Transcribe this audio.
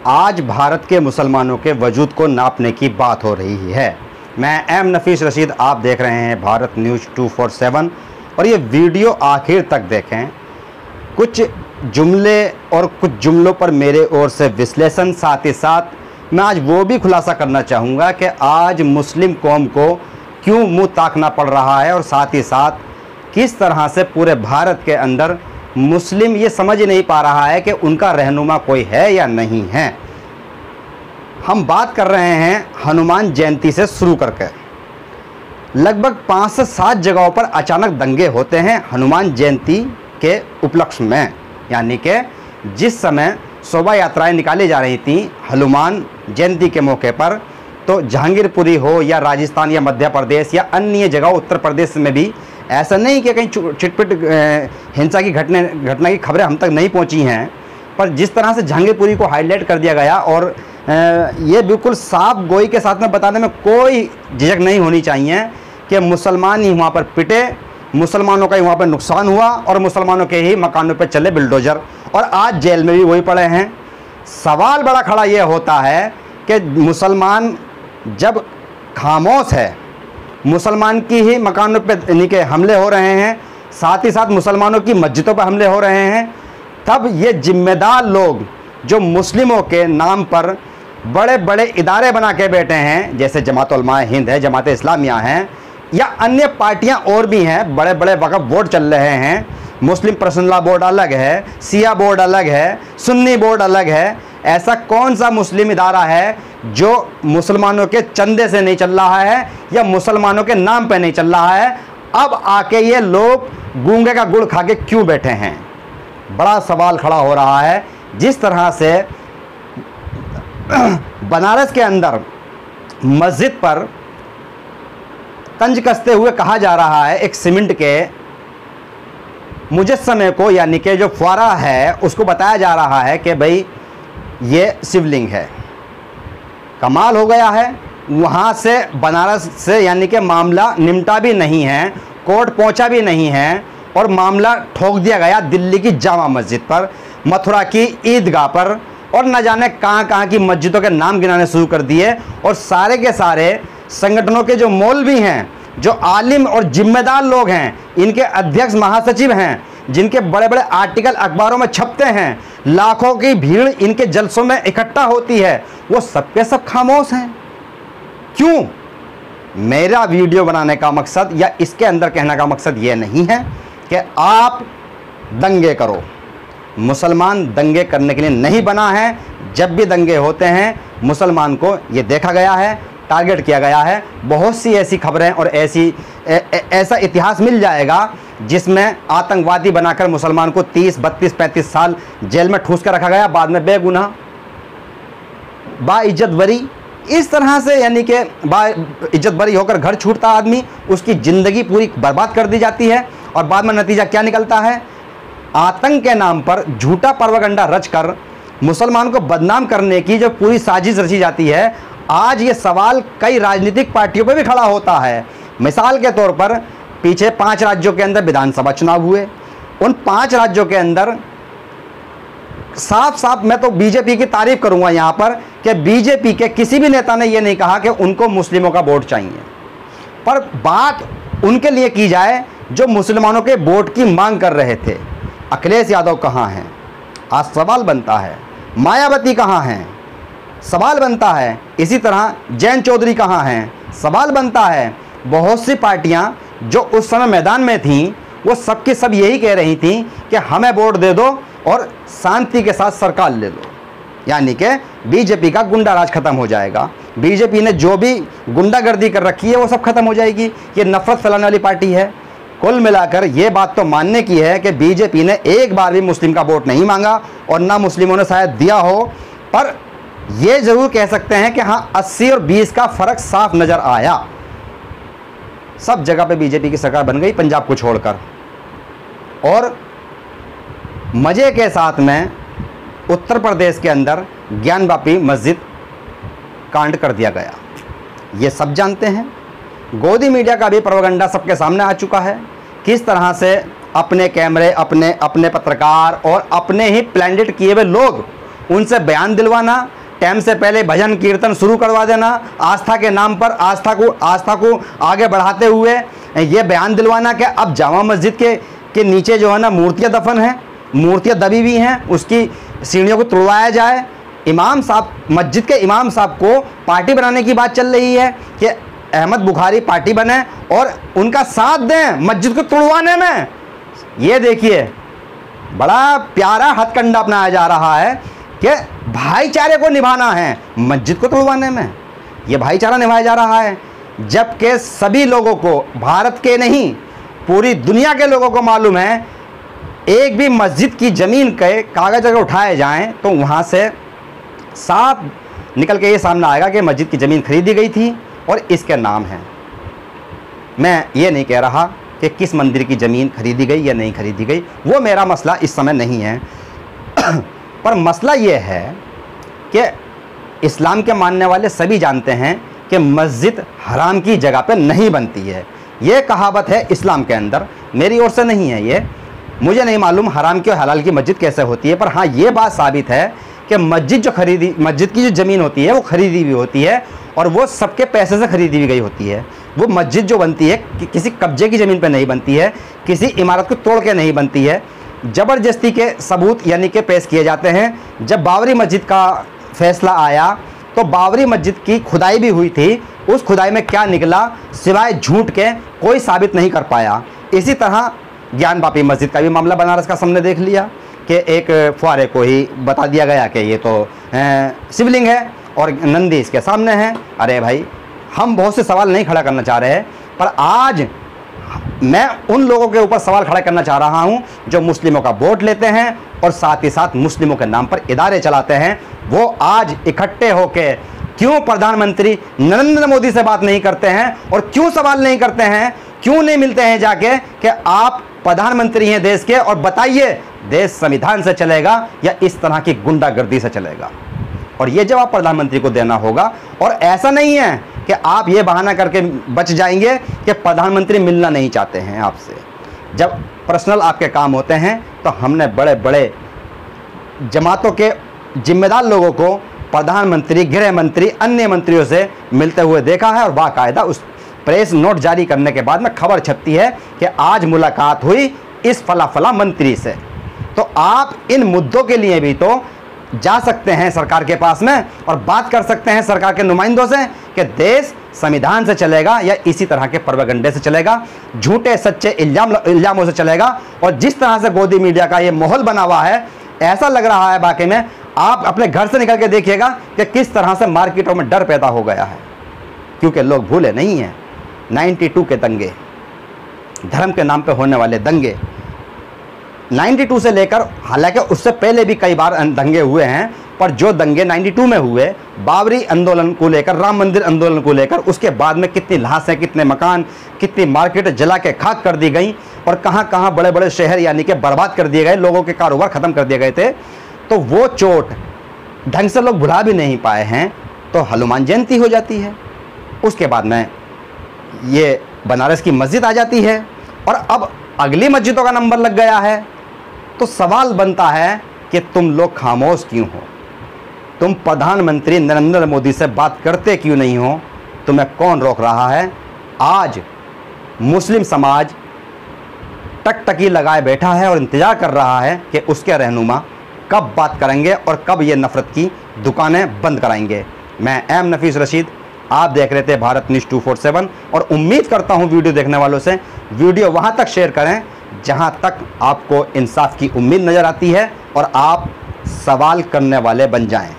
आज भारत के मुसलमानों के वजूद को नापने की बात हो रही है। मैं एम नफीस रशीद, आप देख रहे हैं भारत न्यूज़ 247 और ये वीडियो आखिर तक देखें। कुछ जुमले और कुछ जुमलों पर मेरे ओर से विश्लेषण, साथ ही साथ मैं आज वो भी खुलासा करना चाहूँगा कि आज मुस्लिम कौम को क्यों मुंह ताकना पड़ रहा है और साथ ही साथ किस तरह से पूरे भारत के अंदर मुस्लिम ये समझ नहीं पा रहा है कि उनका रहनुमा कोई है या नहीं है। हम बात कर रहे हैं हनुमान जयंती से शुरू करके लगभग 5 से 7 जगहों पर अचानक दंगे होते हैं हनुमान जयंती के उपलक्ष्य में, यानी कि जिस समय शोभा यात्राएं निकाली जा रही थी हनुमान जयंती के मौके पर, तो जहांगीरपुरी हो या राजस्थान या मध्य प्रदेश या अन्य जगह उत्तर प्रदेश में भी ऐसा नहीं कि कहीं चिटपिट हिंसा की घटना की खबरें हम तक नहीं पहुंची हैं, पर जिस तरह से जहांगीरपुरी को हाईलाइट कर दिया गया और ये बिल्कुल साफ गोई के साथ में बताने में कोई झिझक नहीं होनी चाहिए कि मुसलमान ही वहाँ पर पिटे, मुसलमानों का ही वहाँ पर नुकसान हुआ और मुसलमानों के ही मकानों पर चले बिल्डोजर और आज जेल में भी वही पड़े हैं। सवाल बड़ा खड़ा ये होता है कि मुसलमान जब खामोश है, मुसलमान की ही मकानों पे के हमले हो रहे हैं, साथ ही साथ मुसलमानों की मस्जिदों पर हमले हो रहे हैं, तब ये जिम्मेदार लोग जो मुस्लिमों के नाम पर बड़े बड़े इदारे बना के बैठे हैं, जैसे जमात उलमा हिंद है, जमात इस्लामिया हैं या अन्य पार्टियां और भी हैं, बड़े बड़े वक्फ बोर्ड चल रहे हैं, मुस्लिम पर्सनल बोर्ड अलग है, सिया बोर्ड अलग है, सुन्नी बोर्ड अलग है। ऐसा कौन सा मुस्लिम इदारा है जो मुसलमानों के चंदे से नहीं चल रहा है या मुसलमानों के नाम पे नहीं चल रहा है? अब आके ये लोग गूंगे का गुड़ खा के क्यों बैठे हैं? बड़ा सवाल खड़ा हो रहा है। जिस तरह से बनारस के अंदर मस्जिद पर तंज कसते हुए कहा जा रहा है, एक सीमेंट के मुजस्समे को, यानी कि जो फुआरा है उसको बताया जा रहा है कि भाई ये शिवलिंग है। कमाल हो गया है। वहाँ से बनारस से यानी कि मामला निमटा भी नहीं है, कोर्ट पहुँचा भी नहीं है और मामला ठोक दिया गया दिल्ली की जामा मस्जिद पर, मथुरा की ईदगाह पर और न जाने कहाँ की मस्जिदों के नाम गिनाने शुरू कर दिए। और सारे के सारे संगठनों के जो मौलवी हैं, जो आलिम और जिम्मेदार लोग हैं, इनके अध्यक्ष महासचिव हैं, जिनके बड़े बड़े आर्टिकल अखबारों में छपते हैं, लाखों की भीड़ इनके जलसों में इकट्ठा होती है, वो सबके सब खामोश हैं। क्यों? मेरा वीडियो बनाने का मकसद या इसके अंदर कहने का मकसद ये नहीं है कि आप दंगे करो। मुसलमान दंगे करने के लिए नहीं बना है। जब भी दंगे होते हैं मुसलमान को ये देखा गया है, टारगेट किया गया है। बहुत सी ऐसी खबरें और ऐसा इतिहास मिल जाएगा जिसमें आतंकवादी बनाकर मुसलमान को 30, 32, 35 साल जेल में ठूस कर रखा गया, बाद में बेगुनाह बाइज्जत बरी। इस तरह से यानी कि बाइज्जत बरी होकर घर छूटता आदमी, उसकी ज़िंदगी पूरी बर्बाद कर दी जाती है और बाद में नतीजा क्या निकलता है? आतंक के नाम पर झूठा प्रोपेगेंडा रचकर मुसलमान को बदनाम करने की जो पूरी साजिश रची जाती है, आज ये सवाल कई राजनीतिक पार्टियों पर भी खड़ा होता है। मिसाल के तौर पर पीछे 5 राज्यों के अंदर विधानसभा चुनाव हुए, उन 5 राज्यों के अंदर साफ मैं तो बीजेपी की तारीफ करूंगा यहाँ पर कि बीजेपी के किसी भी नेता ने ये नहीं कहा कि उनको मुस्लिमों का वोट चाहिए, पर बात उनके लिए की जाए जो मुसलमानों के वोट की मांग कर रहे थे। अखिलेश यादव कहाँ हैं? आज सवाल बनता है। मायावती कहाँ हैं? सवाल बनता है। इसी तरह जैन चौधरी कहाँ हैं? सवाल बनता है। बहुत सी पार्टियां जो उस समय मैदान में थीं, वो सब की सब यही कह रही थीं कि हमें वोट दे दो और शांति के साथ सरकार ले लो, यानी कि बीजेपी का गुंडा राज खत्म हो जाएगा। बीजेपी ने जो भी गुंडागर्दी कर रखी है वो सब खत्म हो जाएगी। ये नफरत फैलाने वाली पार्टी है। कुल मिलाकर ये बात तो मानने की है कि बीजेपी ने एक बार भी मुस्लिम का वोट नहीं मांगा और ना मुस्लिमों ने शायद दिया हो, पर ये ज़रूर कह सकते हैं कि हाँ 80 और 20 का फ़र्क साफ नज़र आया। सब जगह पे बीजेपी की सरकार बन गई पंजाब को छोड़कर, और मज़े के साथ में उत्तर प्रदेश के अंदर ज्ञानवापी मस्जिद कांड कर दिया गया। ये सब जानते हैं। गोदी मीडिया का भी प्रोपेगेंडा सबके सामने आ चुका है, किस तरह से अपने कैमरे, अपने पत्रकार और अपने ही प्लांडेड किए हुए लोग, उनसे बयान दिलवाना, टाइम से पहले भजन कीर्तन शुरू करवा देना, आस्था के नाम पर आस्था को आगे बढ़ाते हुए ये बयान दिलवाना कि अब जामा मस्जिद के नीचे जो है ना मूर्तियाँ दफन हैं, मूर्तियाँ दबी हुई हैं, उसकी सीढ़ियों को तोड़वाया जाए। इमाम साहब, मस्जिद के इमाम साहब को पार्टी बनाने की बात चल रही है कि अहमद बुखारी पार्टी बने और उनका साथ दें मस्जिद को तोड़वाने में। ये देखिए बड़ा प्यारा हथकंडा अपनाया जा रहा है कि भाईचारे को निभाना है मस्जिद को तोड़वाने में। ये भाईचारा निभाया जा रहा है, जबकि सभी लोगों को, भारत के नहीं पूरी दुनिया के लोगों को मालूम है एक भी मस्जिद की ज़मीन के कागज़ अगर उठाए जाएं तो वहाँ से साफ निकल के ये सामने आएगा कि मस्जिद की ज़मीन खरीदी गई थी और इसके नाम है। मैं ये नहीं कह रहा कि किस मंदिर की ज़मीन खरीदी गई या नहीं खरीदी गई, वो मेरा मसला इस समय नहीं है। पर मसला ये है कि इस्लाम के मानने वाले सभी जानते हैं कि मस्जिद हराम की जगह पे नहीं बनती है। ये कहावत है इस्लाम के अंदर, मेरी ओर से नहीं है ये। मुझे नहीं मालूम हराम की और हलाल की मस्जिद कैसे होती है, पर हाँ ये बात साबित है कि मस्जिद की जो ज़मीन होती है वो खरीदी हुई होती है और वो सबके पैसे से खरीदी हुई गई होती है। वो मस्जिद जो बनती है किसी कब्जे की ज़मीन पे नहीं बनती है, किसी इमारत को तोड़ के नहीं बनती है। ज़बरदस्ती के सबूत यानी कि पेश किए जाते हैं। जब बाबरी मस्जिद का फैसला आया तो बाबरी मस्जिद की खुदाई भी हुई थी, उस खुदाई में क्या निकला सिवाय झूठ के कोई साबित नहीं कर पाया। इसी तरह ज्ञान वापी मस्जिद का भी मामला बनारस का सामने देख लिया कि एक फुआरे को ही बता दिया गया कि ये तो शिवलिंग है और नंदी इसके सामने है। अरे भाई, हम बहुत से सवाल नहीं खड़ा करना चाह रहे हैं, पर आज मैं उन लोगों के ऊपर सवाल खड़ा करना चाह रहा हूं जो मुस्लिमों का वोट लेते हैं और साथ ही साथ मुस्लिमों के नाम पर इदारे चलाते हैं। वो आज इकट्ठे होकर क्यों प्रधानमंत्री नरेंद्र मोदी से बात नहीं करते हैं और क्यों सवाल नहीं करते हैं, क्यों नहीं मिलते हैं जाके कि आप प्रधानमंत्री हैं देश के और बताइए देश संविधान से चलेगा या इस तरह की गुंडागर्दी से चलेगा। और ये जवाब प्रधानमंत्री को देना होगा। और ऐसा नहीं है कि आप ये बहाना करके बच जाएंगे कि प्रधानमंत्री मिलना नहीं चाहते हैं आपसे। जब पर्सनल आपके काम होते हैं तो हमने बड़े बड़े जमातों के जिम्मेदार लोगों को प्रधानमंत्री, गृह मंत्री, अन्य मंत्रियों से मिलते हुए देखा है और बाकायदा उस प्रेस नोट जारी करने के बाद में खबर छपती है कि आज मुलाकात हुई इस फला फला मंत्री से। तो आप इन मुद्दों के लिए भी तो जा सकते हैं सरकार के पास में और बात कर सकते हैं सरकार के नुमाइंदों से कि देश संविधान से चलेगा या इसी तरह के प्रोपेगेंडे से चलेगा, झूठे सच्चे इल्जामों से चलेगा। और जिस तरह से गोदी मीडिया का ये माहौल बना हुआ है, ऐसा लग रहा है वाकई में आप अपने घर से निकल के देखिएगा कि किस तरह से मार्केटों में डर पैदा हो गया है। क्योंकि लोग भूले नहीं हैं 92 के दंगे, धर्म के नाम पे होने वाले दंगे। 92 से लेकर, हालांकि उससे पहले भी कई बार दंगे हुए हैं, पर जो दंगे 92 में हुए, बाबरी आंदोलन को लेकर, राम मंदिर आंदोलन को लेकर, उसके बाद में कितनी लाशें, कितने मकान, कितनी मार्केट जला के खाक कर दी गई और कहां कहां बड़े बड़े शहर यानी कि बर्बाद कर दिए गए, लोगों के कारोबार ख़त्म कर दिए गए थे। तो वो चोट ढंग से लोग भुला भी नहीं पाए हैं। तो हनुमान जयंती हो जाती है, उसके बाद में ये बनारस की मस्जिद आ जाती है और अब अगली मस्जिदों का नंबर लग गया है। तो सवाल बनता है कि तुम लोग खामोश क्यों हो? तुम प्रधानमंत्री नरेंद्र मोदी से बात करते क्यों नहीं हो? तुम्हें कौन रोक रहा है? आज मुस्लिम समाज टकटकी लगाए बैठा है और इंतज़ार कर रहा है कि उसके रहनुमा कब बात करेंगे और कब ये नफ़रत की दुकानें बंद कराएंगे। मैं एम नफीस रशीद, आप देख रहे थे भारत न्यूज़ 247 और उम्मीद करता हूँ वीडियो देखने वालों से वीडियो वहाँ तक शेयर करें जहाँ तक आपको इंसाफ की उम्मीद नज़र आती है और आप सवाल करने वाले बन जाएं।